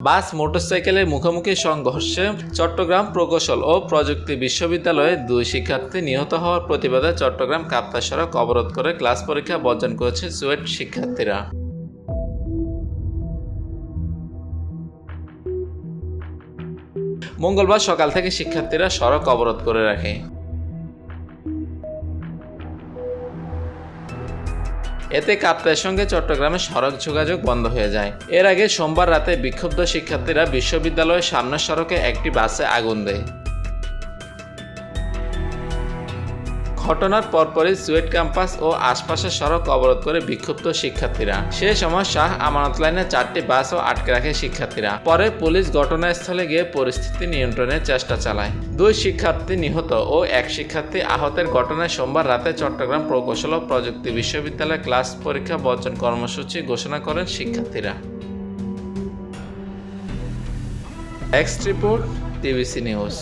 বাস মোটরসাইকেলের মুখোমুখি সংঘর্ষে চট্টগ্রাম প্রকৌশল ও প্রযুক্তি বিশ্ববিদ্যালয়ের 2 শিক্ষার্থী নিহত হওয়ার প্রতিবাদে চট্টগ্রাম কাপ্তাই সড়ক অবরোধ করে ক্লাস পরীক্ষা বর্জন করেছে চুয়েট শিক্ষার্থীরা। মঙ্গলবার সকাল থেকে শিক্ষার্থীরা সড়ক অবরোধ করে রাখে। এতে কাপ্তাইয়ের সঙ্গে চট্টগ্রামের সড়ক যোগাযোগ বন্ধ হয়ে যায়। এর আগে সোমবার রাতে বিক্ষুব্ধ শিক্ষার্থীরা বিশ্ববিদ্যালয়ের সামনের সড়কে একটি বাসে আগুন দেয়। ঘটনার পরপরই চুয়েট ক্যাম্পাস ও আশপাশের সড়ক অবরোধ করে বিক্ষুব্ধ শিক্ষার্থীরা। সে সময় শাহ আমানত লাইনে 4টি বাসও আটকে রাখে শিক্ষার্থীরা। পরে পুলিশ ঘটনাস্থলে গিয়ে পরিস্থিতি নিয়ন্ত্রণের চেষ্টা চালায়। 2 শিক্ষার্থী নিহত ও 1 শিক্ষার্থী আহতের ঘটনায় সোমবার রাতে চট্টগ্রাম প্রকৌশল ও প্রযুক্তি বিশ্ববিদ্যালয়ে ক্লাস পরীক্ষা বর্জন কর্মসূচি ঘোষণা করেন শিক্ষার্থীরা। Desk report, TVC news.